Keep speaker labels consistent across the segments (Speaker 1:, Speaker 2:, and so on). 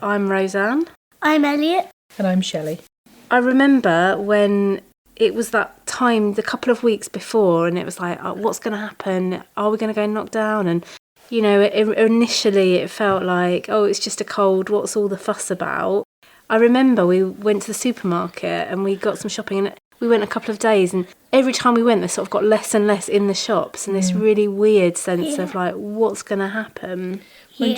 Speaker 1: I'm Rosanne.
Speaker 2: I'm Elliot.
Speaker 3: And I'm Shelley.
Speaker 1: I remember when it was that time, the couple of weeks before, and it was like, oh, what's going to happen? Are we going to go knock down? And, you know, initially it felt like, oh, it's just a cold. What's all the fuss about? I remember we went to the supermarket and we got some shopping, and we went a couple of days, and every time we went, they sort of got less and less in the shops, and this really weird sense of like, what's going to happen?
Speaker 3: Do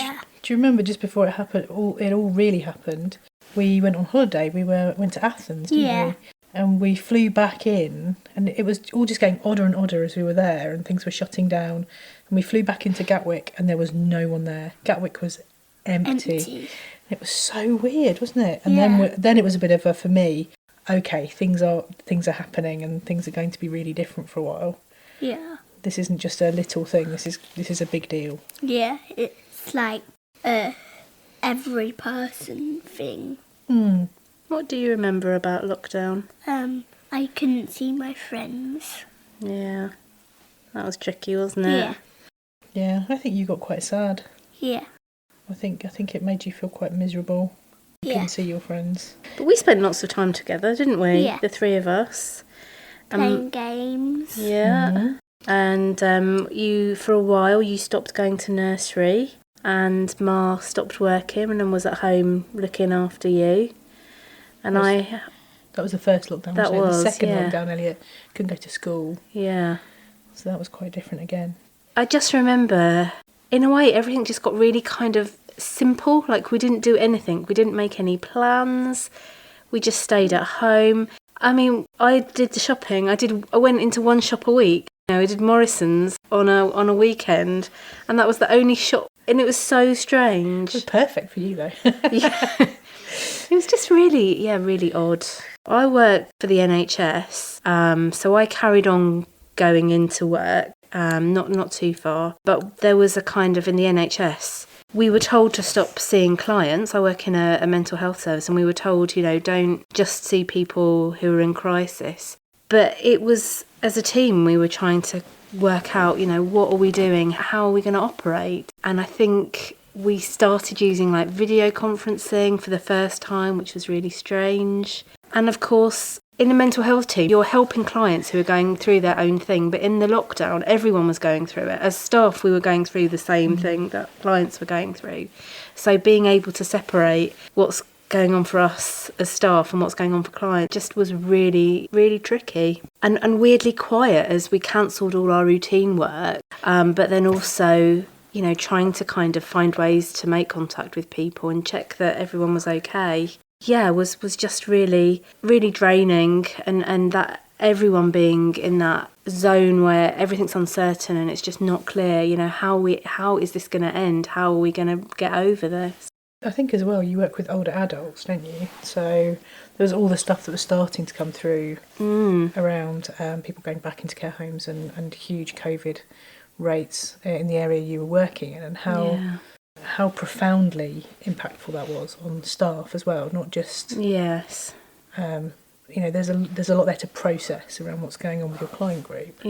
Speaker 3: you remember just before it happened, it all really happened? We went on holiday. We went to Athens, didn't we? And we flew back in, and it was all just getting odder and odder as we were there, and things were shutting down. And we flew back into Gatwick, and there was no one there. Gatwick was empty. It was so weird, wasn't it? And then it was a bit of a, for me, okay, things are happening, and things are going to be really different for a while.
Speaker 2: Yeah.
Speaker 3: This isn't just a little thing. This is a big deal.
Speaker 2: Yeah, it's like every person thing.
Speaker 1: What do you remember about lockdown?
Speaker 2: I couldn't see my friends.
Speaker 1: Yeah, that was tricky, wasn't it?
Speaker 3: Yeah, I think you got quite sad.
Speaker 2: Yeah.
Speaker 3: I think it made you feel quite miserable. You couldn't see your friends.
Speaker 1: But we spent lots of time together, didn't we?
Speaker 2: Yeah.
Speaker 1: The three of us.
Speaker 2: Playing games.
Speaker 1: Yeah. And you, for a while, you stopped going to nursery, and Ma stopped working and then was at home looking after you. And that
Speaker 3: was the first lockdown.
Speaker 1: That was
Speaker 3: the second lockdown. Elliot couldn't go to school.
Speaker 1: Yeah.
Speaker 3: So that was quite different again.
Speaker 1: I just remember, in a way, everything just got really kind of simple. Like, we didn't do anything. We didn't make any plans. We just stayed at home. I mean, I did the shopping. I went into one shop a week. You know, I did Morrison's on a weekend, and that was the only shop. And it was so strange.
Speaker 3: It was perfect for you, though.
Speaker 1: Yeah. It was just really odd. I worked for the NHS, so I carried on going into work, not too far. But there was a kind of, in the NHS, we were told to stop seeing clients. I work in a mental health service, and we were told, you know, don't just see people who are in crisis. But it was, as a team, we were trying to work out, you know, what are we doing? How are we going to operate? And I think we started using like video conferencing for the first time, which was really strange. And of course, in the mental health team, you're helping clients who are going through their own thing. But in the lockdown, everyone was going through it. As staff, we were going through the same thing that clients were going through. So being able to separate what's going on for us as staff and what's going on for clients just was really, really tricky. And weirdly quiet as we cancelled all our routine work. But then also, you know, trying to kind of find ways to make contact with people and check that everyone was okay. Yeah, was just really, really draining, and that everyone being in that zone where everything's uncertain and it's just not clear, you know, how is this going to end? How are we going to get over this?
Speaker 3: I think as well, you work with older adults, don't you? So there was all the stuff that was starting to come through around people going back into care homes and huge COVID rates in the area you were working in, and how profoundly impactful that was on staff as well, not just you know, there's a lot there to process around what's going on with your client group,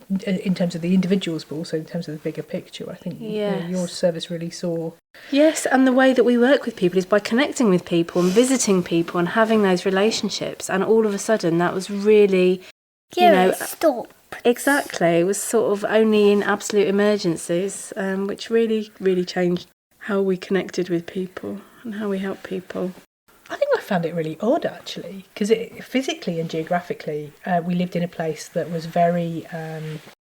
Speaker 3: in terms of the individuals, but also in terms of the bigger picture. I think your service really saw.
Speaker 1: Yes, and the way that we work with people is by connecting with people and visiting people and having those relationships, and all of a sudden that was really,
Speaker 2: stop.
Speaker 1: Exactly. It was sort of only in absolute emergencies, which really, really changed how we connected with people and how we help people.
Speaker 3: I think I found it really odd, actually, because physically and geographically, we lived in a place that was very,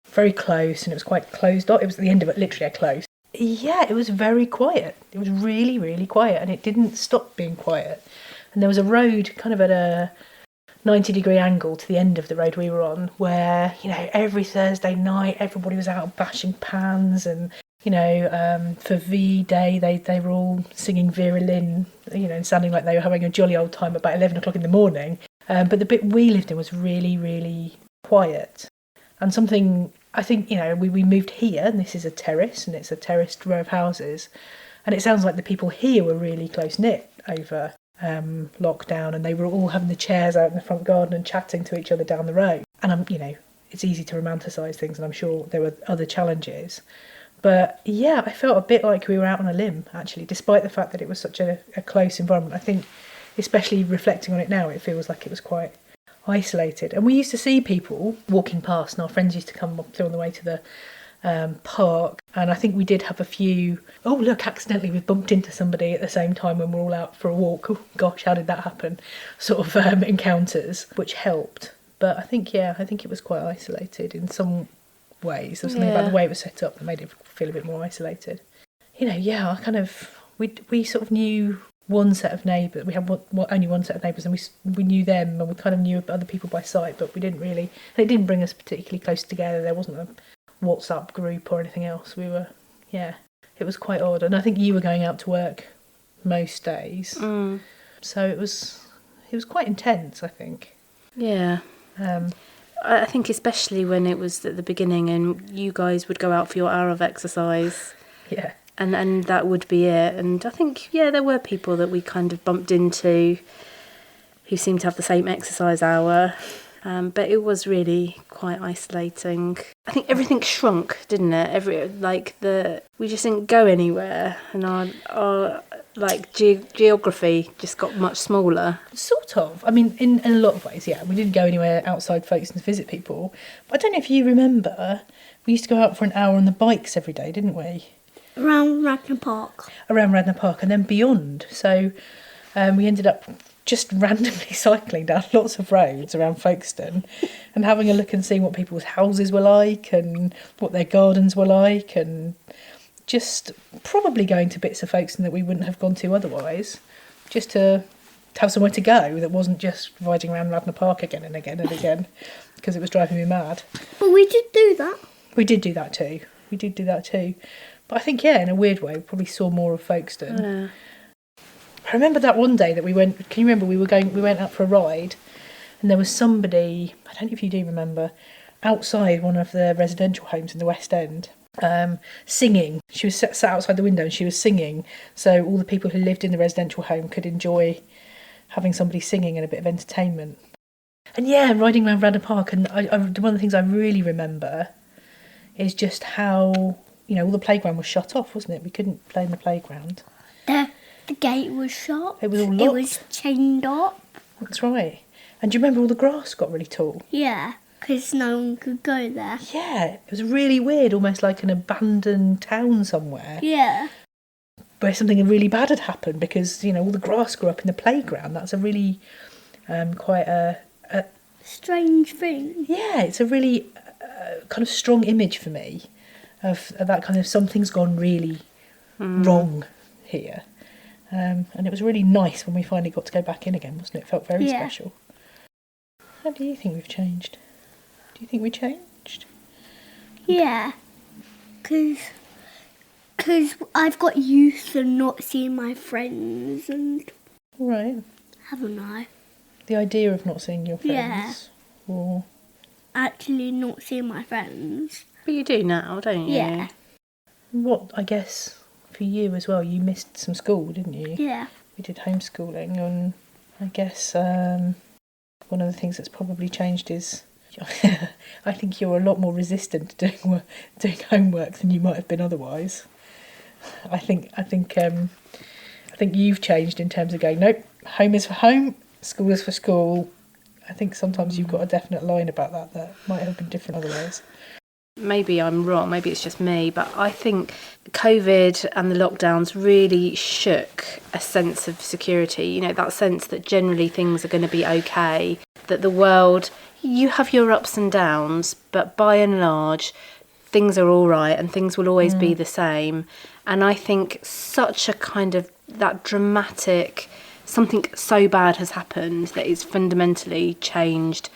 Speaker 3: very close, and it was quite closed off. It was at the end of it, literally close. Yeah, it was very quiet. It was really, really quiet, and it didn't stop being quiet. And there was a road kind of at a 90-degree angle to the end of the road we were on, where, you know, every Thursday night everybody was out bashing pans, and, you know, for V-Day they were all singing Vera Lynn, you know, and sounding like they were having a jolly old time about 11 o'clock in the morning. But the bit we lived in was really, really quiet. And something, I think, you know, we moved here, and this is a terrace, and it's a terraced row of houses, and it sounds like the people here were really close-knit over lockdown, and they were all having the chairs out in the front garden and chatting to each other down the road. And you know, it's easy to romanticise things, and I'm sure there were other challenges, But yeah, I felt a bit like we were out on a limb, actually, despite the fact that it was such a close environment. I think, especially reflecting on it now, it feels like it was quite isolated. And we used to see people walking past, and our friends used to come up through on the way to the park. And I think we did have a few, oh, look, accidentally we bumped into somebody at the same time when we're all out for a walk. Oh, gosh, how did that happen? Sort of encounters, which helped. But I think it was quite isolated in some ways. There's something about the way it was set up that made it feel a bit more isolated. We sort of knew one set of neighbours. We had only one set of neighbours, and we knew them, and we kind of knew other people by sight, but we didn't really. And it didn't bring us particularly close together. There wasn't a WhatsApp group or anything else. It was quite odd. And I think you were going out to work most days, so it was quite intense, I think.
Speaker 1: Yeah. I think especially when it was at the beginning and you guys would go out for your hour of exercise.
Speaker 3: Yeah.
Speaker 1: And that would be it. And I think, there were people that we kind of bumped into who seemed to have the same exercise hour. But it was really quite isolating. I think everything shrunk, didn't it? We just didn't go anywhere, and our geography just got much smaller.
Speaker 3: Sort of. I mean, in a lot of ways, yeah. We didn't go anywhere outside Folkestone to visit people. But I don't know if you remember, we used to go out for an hour on the bikes every day, didn't we?
Speaker 2: Around Radnor Park.
Speaker 3: Around Radnor Park, and then beyond. So we ended up just randomly cycling down lots of roads around Folkestone and having a look and seeing what people's houses were like and what their gardens were like, and just probably going to bits of Folkestone that we wouldn't have gone to otherwise, just to have somewhere to go that wasn't just riding around Radnor Park again and again and again, because it was driving me mad.
Speaker 2: But we did do that.
Speaker 3: We did do that too. But I think, in a weird way, we probably saw more of Folkestone.
Speaker 1: Yeah.
Speaker 3: I remember that one day that we went. Can you remember we went out for a ride, and there was somebody, I don't know if you do remember, outside one of the residential homes in the West End, singing. She was sat outside the window and she was singing, so all the people who lived in the residential home could enjoy having somebody singing and a bit of entertainment. And riding around Radnor Park, and one of the things I really remember is just how, all the playground was shut off, wasn't it? We couldn't play in the playground.
Speaker 2: The gate was shut.
Speaker 3: It was all locked.
Speaker 2: It was chained up.
Speaker 3: That's right. And do you remember all the grass got really tall?
Speaker 2: Yeah, because no one could go there.
Speaker 3: Yeah, it was really weird, almost like an abandoned town somewhere.
Speaker 2: Yeah.
Speaker 3: Where something really bad had happened because, all the grass grew up in the playground. That's a really quite a
Speaker 2: strange thing.
Speaker 3: Yeah, it's a really kind of strong image for me of that kind of something's gone really wrong here. And it was really nice when we finally got to go back in again, wasn't it? It felt very special. How do you think we've changed? Do you think we changed?
Speaker 2: Yeah, because I've got used to not seeing my friends, and
Speaker 3: right,
Speaker 2: haven't I?
Speaker 3: The idea of not seeing your friends,
Speaker 2: yeah,
Speaker 3: or
Speaker 2: actually not seeing my friends.
Speaker 1: But you do now, don't you?
Speaker 2: Yeah.
Speaker 3: What, I guess, for you as well, you missed some school, didn't you?
Speaker 2: Yeah.
Speaker 3: We did homeschooling, and I guess one of the things that's probably changed is I think you're a lot more resistant to doing homework than you might have been otherwise. I think you've changed in terms of going, nope, home is for home, school is for school. I think sometimes you've got a definite line about that might have been different otherwise.
Speaker 1: Maybe I'm wrong, maybe it's just me, but I think COVID and the lockdowns really shook a sense of security, that sense that generally things are going to be okay, that the world, you have your ups and downs, but by and large, things are all right and things will always be the same. And I think such a kind of that dramatic, something so bad has happened that it's fundamentally changed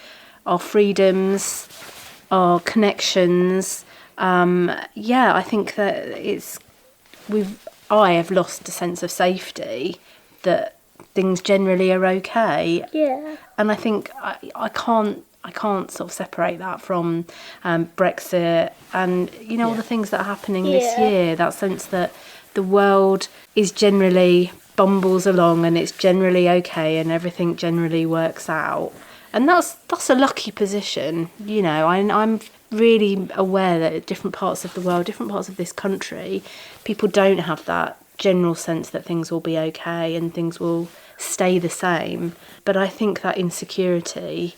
Speaker 1: our freedoms, our connections. I think that I have lost a sense of safety, that things generally are okay.
Speaker 2: Yeah.
Speaker 1: And I think I can't sort of separate that from Brexit and all the things that are happening this year. That sense that the world is generally bumbles along and it's generally okay and everything generally works out. And that's a lucky position, I'm really aware that at different parts of the world, different parts of this country, people don't have that general sense that things will be okay and things will stay the same. But I think that insecurity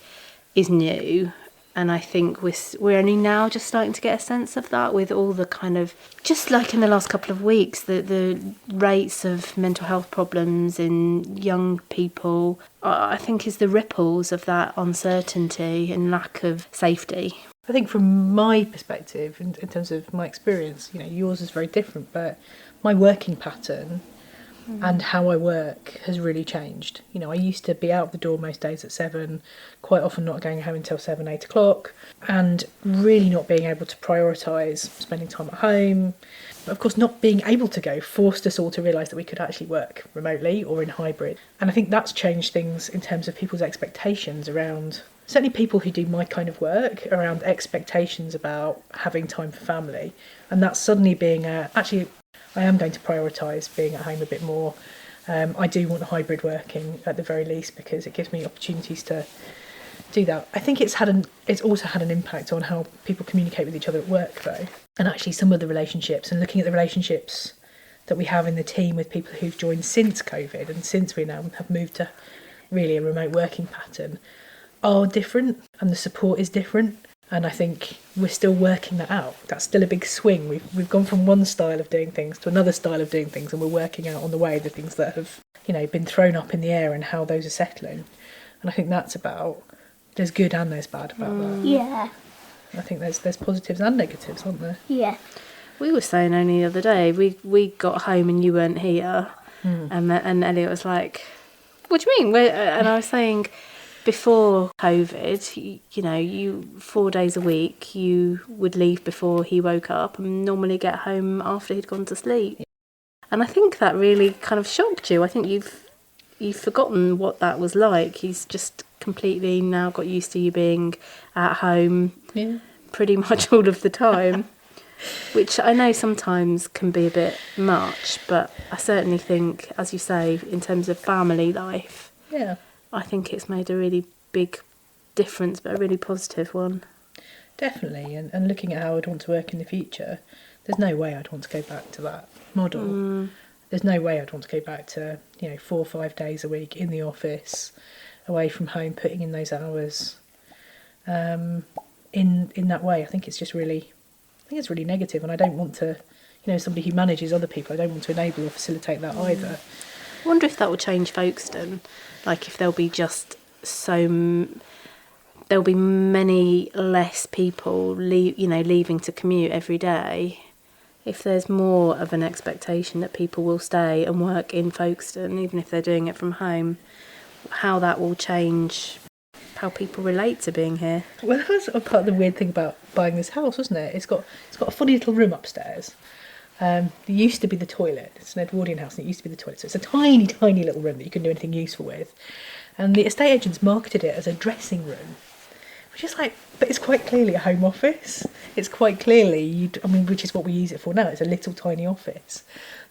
Speaker 1: is new, and I think we're only now just starting to get a sense of that with all the kind of, just like in the last couple of weeks, the rates of mental health problems in young people, I think is the ripples of that uncertainty and lack of safety.
Speaker 3: I think from my perspective, in terms of my experience, yours is very different, but my working pattern and how I work has really changed. I used to be out the door most days at 7, quite often not going home until 7, 8 o'clock, and really not being able to prioritise spending time at home. But of course, not being able to go forced us all to realise that we could actually work remotely or in hybrid. And I think that's changed things in terms of people's expectations around, certainly people who do my kind of work, around expectations about having time for family. And that's suddenly being actually, I am going to prioritise being at home a bit more. I do want hybrid working at the very least because it gives me opportunities to do that. I think it's also had an impact on how people communicate with each other at work, though. And actually some of the relationships, and looking at the relationships that we have in the team with people who've joined since COVID and since we now have moved to really a remote working pattern, are different, and the support is different. And I think we're still working that out. That's still a big swing. We've gone from one style of doing things to another style of doing things, and we're working out on the way the things that have, been thrown up in the air and how those are settling. And I think that's about, there's good and there's bad about that.
Speaker 2: Yeah.
Speaker 3: I think there's positives and negatives, aren't there?
Speaker 2: Yeah.
Speaker 1: We were saying only the other day, we got home and you weren't here, and Elliot was like, "What do you mean?" And I was saying, before COVID, you 4 days a week, you would leave before he woke up and normally get home after he'd gone to sleep. And I think that really kind of shocked you. I think you've forgotten what that was like. He's just completely now got used to you being at home pretty much all of the time, which I know sometimes can be a bit much, but I certainly think, as you say, in terms of family life, I think it's made a really big difference, but a really positive one. Definitely,
Speaker 3: and looking at how I'd want to work in the future, there's no way I'd want to go back to that model. There's no way I'd want to go back to 4 or 5 days a week in the office, away from home, putting in those hours. In that way, I think it's really negative, and I don't want to, somebody who manages other people, I don't want to enable or facilitate that either.
Speaker 1: I wonder if that will change Folkestone, like if there'll be there'll be many less people leaving to commute every day. If there's more of an expectation that people will stay and work in Folkestone, even if they're doing it from home, how that will change how people relate to being here.
Speaker 3: Well, that was part of the weird thing about buying this house, wasn't it? It's got a funny little room upstairs. There used to be the toilet. It's an Edwardian house, and it used to be the toilet. So it's a tiny, tiny little room that you can do anything useful with. And the estate agents marketed it as a dressing room, which is but it's quite clearly a home office. It's quite clearly, which is what we use it for now. It's a little tiny office.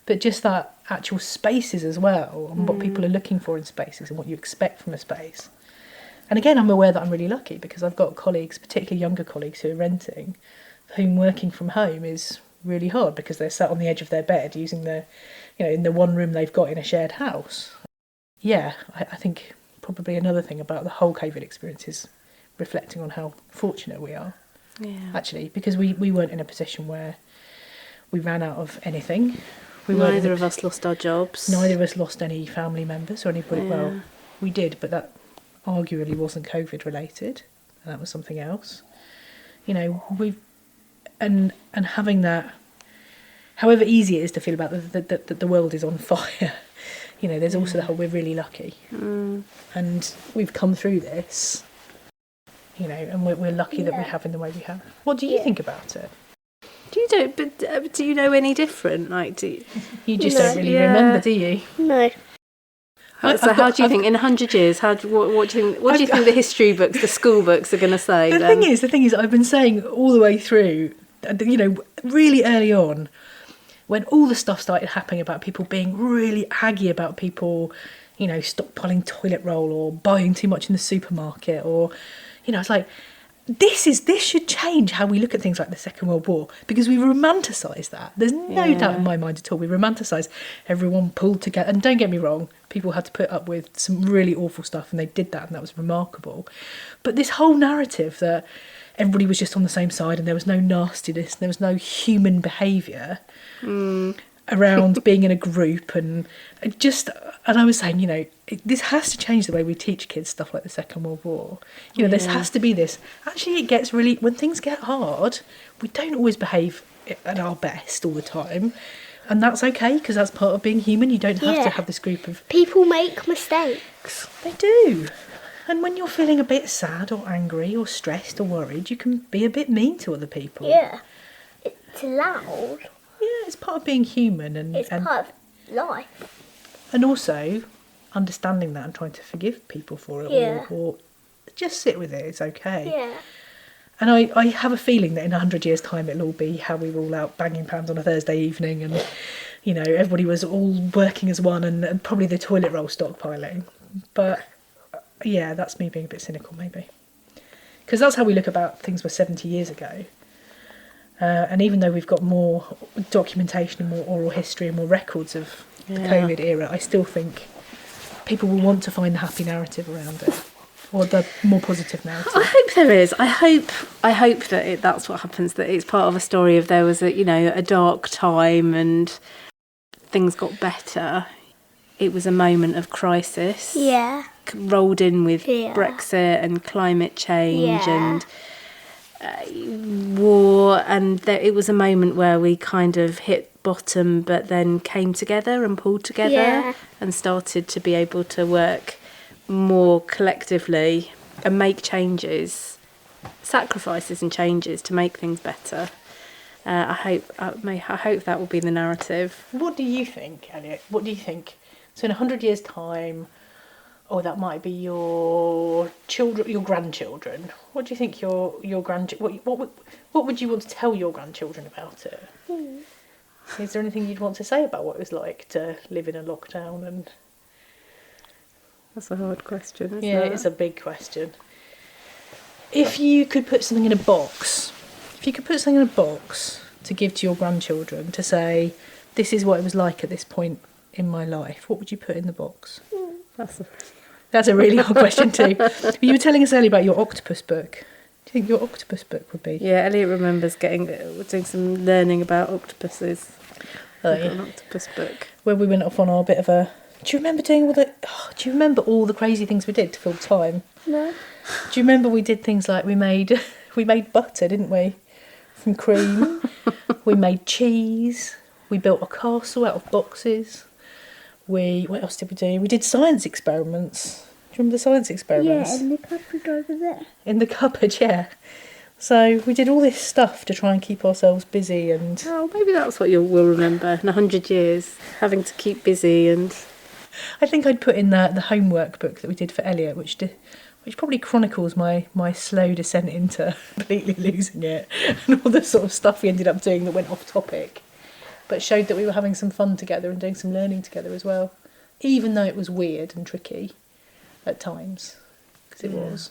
Speaker 3: But just that actual spaces as well, and what people are looking for in spaces and what you expect from a space. And again, I'm aware that I'm really lucky because I've got colleagues, particularly younger colleagues who are renting, for whom working from home is really hard because they're sat on the edge of their bed using in the one room they've got in a shared house. Yeah, I think probably another thing about the whole COVID experience is reflecting on how fortunate we are. Yeah. Actually, because we weren't in a position where we ran out of anything.
Speaker 1: Neither of us lost our jobs.
Speaker 3: Neither of us lost any family members or anybody. Yeah. Well, we did, but that arguably wasn't COVID related, and that was something else. And having that, however easy it is to feel about that the world is on fire, there's also the whole, we're really lucky, and we've come through this, and we're lucky that we have in the way we have. What do you think about it?
Speaker 1: Do you know any different?
Speaker 3: You just don't really remember, do you?
Speaker 2: No.
Speaker 1: So how do you think in 100 years? What do you think the history books, the school books, are going to say?
Speaker 3: The thing is, I've been saying all the way through, really early on, when all the stuff started happening about people being really aggy about people, stockpiling toilet roll or buying too much in the supermarket, or, it's like, this should change how we look at things like the Second World War, because we romanticise that. There's no doubt in my mind at all. We romanticise everyone pulled together. And don't get me wrong, people had to put up with some really awful stuff, and they did that, and that was remarkable. But this whole narrative that everybody was just on the same side and there was no nastiness, and there was no human behaviour around being in a group, and I was saying, this has to change the way we teach kids stuff like the Second World War. This has to be this. Actually, it gets really, when things get hard, we don't always behave at our best all the time. And that's okay, because that's part of being human. You don't have to have this group of...
Speaker 2: People make mistakes.
Speaker 3: They do. And when you're feeling a bit sad or angry or stressed or worried, you can be a bit mean to other people.
Speaker 2: Yeah. It's loud.
Speaker 3: Yeah, it's part of being human. And
Speaker 2: It's part of life.
Speaker 3: And also understanding that and trying to forgive people for it, or just sit with it. It's okay.
Speaker 2: Yeah.
Speaker 3: And I have a feeling that in 100 years' time it'll all be how we were all out banging pans on a Thursday evening, and everybody was all working as one, and probably the toilet roll stockpiling. But yeah, that's me being a bit cynical maybe, because that's how we look about things were 70 years ago. And even though we've got more documentation and more oral history and more records of the COVID era, I still think people will want to find the happy narrative around it, or the more positive narrative.
Speaker 1: I hope there is. I hope that that's what happens. That it's part of a story of there was a dark time and things got better. It was a moment of crisis.
Speaker 2: Yeah.
Speaker 1: Rolled in with Brexit and climate change and war, and it was a moment where we kind of hit bottom, but then came together and pulled together and started to be able to work more collectively and make changes, sacrifices and changes to make things better. I hope that will be the narrative.
Speaker 3: What do you think, Elliot? What do you think? So in 100 years' time, or that might be your children, your grandchildren. What do you think your what would you want to tell your grandchildren about it? Is there anything you'd want to say about what it was like to live in a lockdown? And
Speaker 1: that's a hard question, isn't it?
Speaker 3: Yeah, it's a big question. If you could put something in a box, to give to your grandchildren to say, this is what it was like at this point in my life, what would you put in the box? That's a really hard question too. You were telling us earlier about your octopus book. Do you think your octopus book would be?
Speaker 1: Yeah, Elliot remembers doing some learning about octopuses. An octopus book.
Speaker 3: Where we went off on our bit of a... Do you remember all the crazy things we did to fill time?
Speaker 2: No.
Speaker 3: Do you remember we did things like we made butter, didn't we? From cream. We made cheese. We built a castle out of boxes. What else did we do? We did science experiments. Do you remember the science experiments?
Speaker 2: Yeah, in the cupboard over there.
Speaker 3: In the cupboard, yeah. So we did all this stuff to try and keep ourselves busy, and...
Speaker 1: Oh, maybe that's what we'll remember in 100 years, having to keep busy. And
Speaker 3: I think I'd put in the homework book that we did for Elliot, which probably chronicles my slow descent into completely losing it, and all the sort of stuff we ended up doing that went off topic, but showed that we were having some fun together and doing some learning together as well, even though it was weird and tricky at times, because it was.